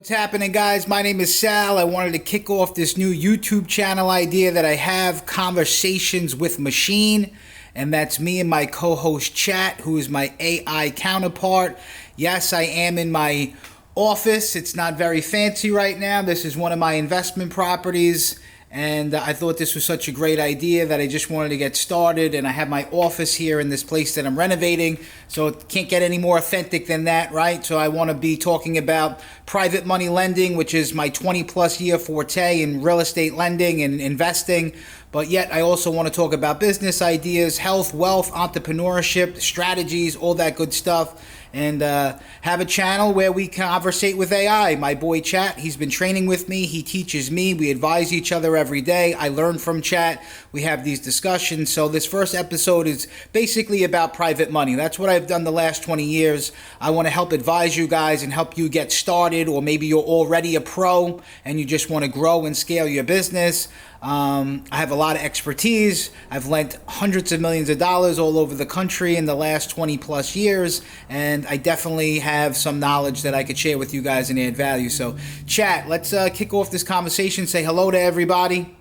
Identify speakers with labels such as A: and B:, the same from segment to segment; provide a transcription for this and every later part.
A: What's happening, guys? My name is Sal. I wanted to kick off this new YouTube channel idea that I have, Conversations with Machine. And that's me and my co-host Chat, who is my AI counterpart. Yes, I am in my office. It's not very fancy right now. This is one of my investment properties. And I thought this was such a great idea that I just wanted to get started. And I have my office here in this place that I'm renovating. So it can't get any more authentic than that, right? So I want to be talking about private money lending, which is my 20 plus year forte in real estate lending and investing. But yet I also want to talk about business ideas, health, wealth, entrepreneurship, strategies, all that good stuff. And have a channel where we conversate with AI. My boy Chat, he's been training with me. He teaches me. We advise each other every day. I learn from Chat. We have these discussions. So this first episode is basically about private money. That's what I've done the last 20 years. I want to help advise you guys and help you get started, or maybe you're already a pro and you just want to grow and scale your business. I have a lot of expertise. I've lent hundreds of millions of dollars all over the country in the last 20 plus years, and I definitely have some knowledge that I could share with you guys and add value. So, Chat, let's kick off this conversation. Say hello to everybody.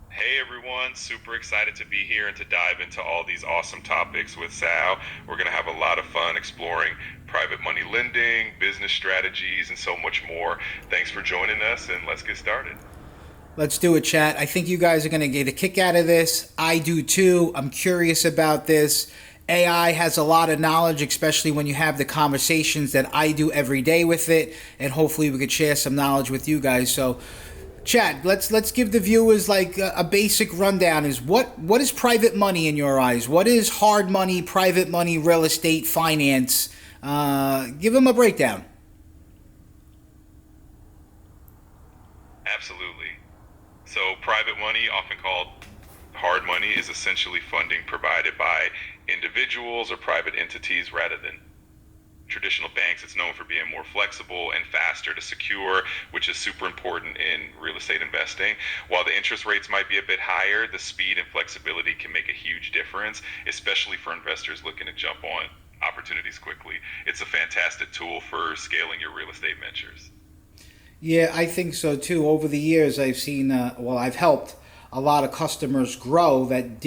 B: Hey everyone, super excited to be here and to dive into all these awesome topics with Sal. We're going to have a lot of fun exploring private money lending, business strategies, and so much more. Thanks for joining us, and let's get started.
A: Let's do it, Chat. I think you guys are going to get a kick out of this. I do too. I'm curious about this. AI has a lot of knowledge, especially when you have the conversations that I do every day with it, and hopefully we could share some knowledge with you guys. So, Chad, let's give the viewers like a basic rundown. Is what is private money in your eyes? What is hard money, private money, real estate, finance? Give them a breakdown.
B: Absolutely. So, private money, often called hard money, is essentially funding provided by individuals or private entities rather than traditional banks. It's known for being more flexible and faster to secure, which is super important in real estate investing. While the interest rates might be a bit higher, the speed and flexibility can make a huge difference, especially for investors looking to jump on opportunities quickly. It's a fantastic tool for scaling your real estate ventures.
A: Yeah, I think so too. Over the years, I've seen, I've helped a lot of customers grow that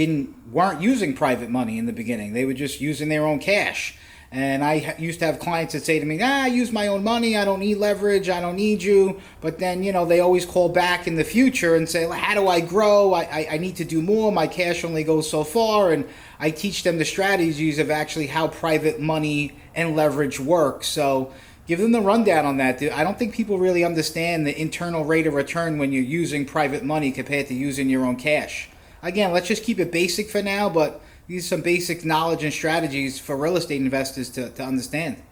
A: weren't using private money in the beginning. They were just using their own cash. And I used to have clients that say to me, I use my own money. I don't need leverage. I don't need you. But then, they always call back in the future and say, how do I grow? I need to do more. My cash only goes so far. And I teach them the strategies of actually how private money and leverage work. So give them the rundown on that. I don't think people really understand the internal rate of return when you're using private money compared to using your own cash. Again, let's just keep it basic for now, but these are some basic knowledge and strategies for real estate investors to understand.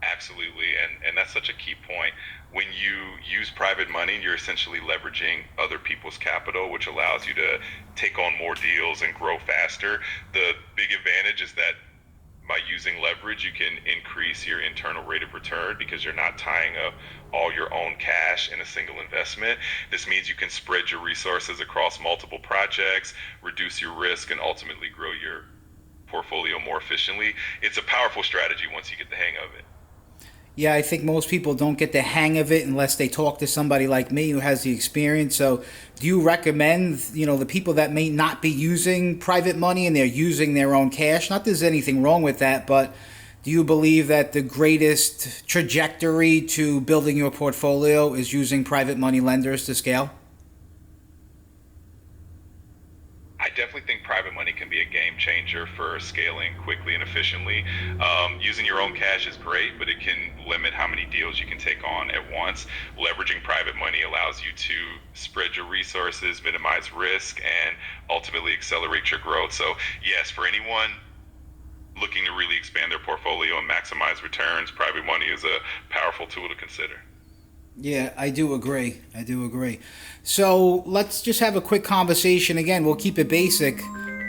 B: Absolutely, and that's such a key point. When you use private money, you're essentially leveraging other people's capital, which allows you to take on more deals and grow faster. The big advantage is that by using leverage, you can increase your internal rate of return because you're not tying up all your own cash in a single investment. This means you can spread your resources across multiple projects, reduce your risk, and ultimately grow your portfolio more efficiently. It's a powerful strategy once you get the hang of it.
A: Yeah, I think most people don't get the hang of it unless they talk to somebody like me who has the experience. So do you recommend, the people that may not be using private money and they're using their own cash? Not that there's anything wrong with that, but do you believe that the greatest trajectory to building your portfolio is using private money lenders to scale?
B: I definitely think private money can be a game changer for scaling quickly and efficiently. Using your own cash is great, but it can limit how many deals you can take on at once. Leveraging private money allows you to spread your resources, minimize risk, and ultimately accelerate your growth. So, yes, for anyone looking to really expand their portfolio and maximize returns, private money is a powerful tool to consider.
A: Yeah, I do agree. I do agree. So let's just have a quick conversation. Again, we'll keep it basic.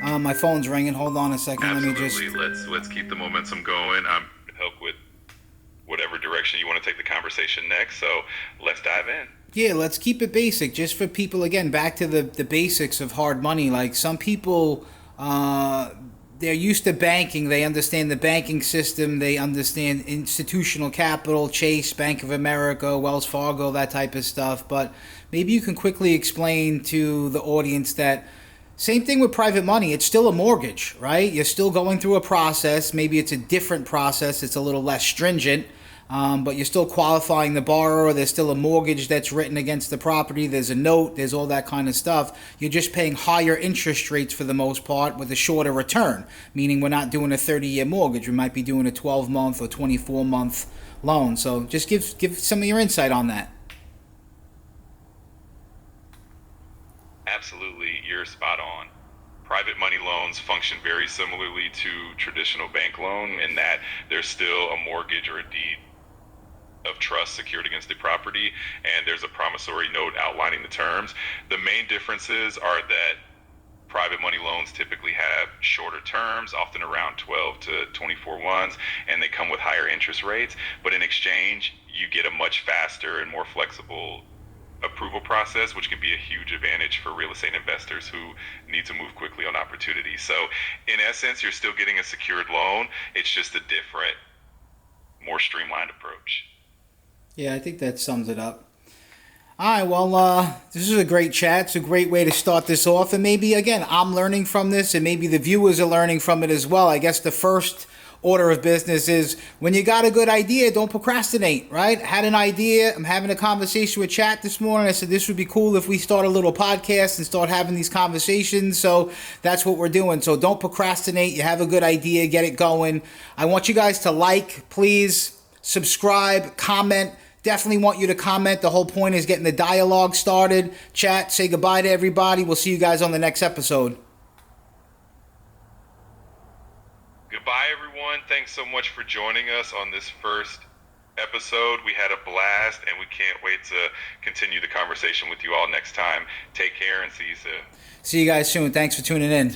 A: My phone's ringing. Hold on a second. Let me just.
B: Absolutely. Let's keep the momentum going. I'm help with whatever direction you want to take the conversation next. So let's dive in.
A: Yeah, let's keep it basic. Just for people, again, back to the basics of hard money. Like some people, they're used to banking. They understand the banking system. They understand institutional capital, Chase, Bank of America, Wells Fargo, that type of stuff. But maybe you can quickly explain to the audience that same thing with private money. It's still a mortgage, right? You're still going through a process. Maybe it's a different process. It's a little less stringent. But you're still qualifying the borrower. There's still a mortgage that's written against the property. There's a note. There's all that kind of stuff. You're just paying higher interest rates for the most part with a shorter return, meaning we're not doing a 30-year mortgage. We might be doing a 12-month or 24-month loan. So just give some of your insight on that.
B: Absolutely, you're spot on. Private money loans function very similarly to traditional bank loan in that there's still a mortgage or a deed of trust secured against the property, and there's a promissory note outlining the terms. The main differences are that private money loans typically have shorter terms, often around 12 to 24 months, and they come with higher interest rates. But in exchange, you get a much faster and more flexible approval process, which can be a huge advantage for real estate investors who need to move quickly on opportunities. So in essence, you're still getting a secured loan. It's just a different, more streamlined approach.
A: Yeah, I think that sums it up. All right, well, this is a great chat. It's a great way to start this off. And maybe, again, I'm learning from this, and maybe the viewers are learning from it as well. I guess the first order of business is when you got a good idea, don't procrastinate, right? I had an idea. I'm having a conversation with Chat this morning. I said this would be cool if we start a little podcast and start having these conversations. So that's what we're doing. So don't procrastinate. You have a good idea, get it going. I want you guys to like, please, subscribe, comment. Definitely want you to comment. The whole point is getting the dialogue started. Chat, say goodbye to everybody. We'll see you guys on the next episode.
B: Goodbye, everyone. Thanks so much for joining us on this first episode. We had a blast, and we can't wait to continue the conversation with you all next time. Take care and see you soon.
A: See you guys soon. Thanks for tuning in.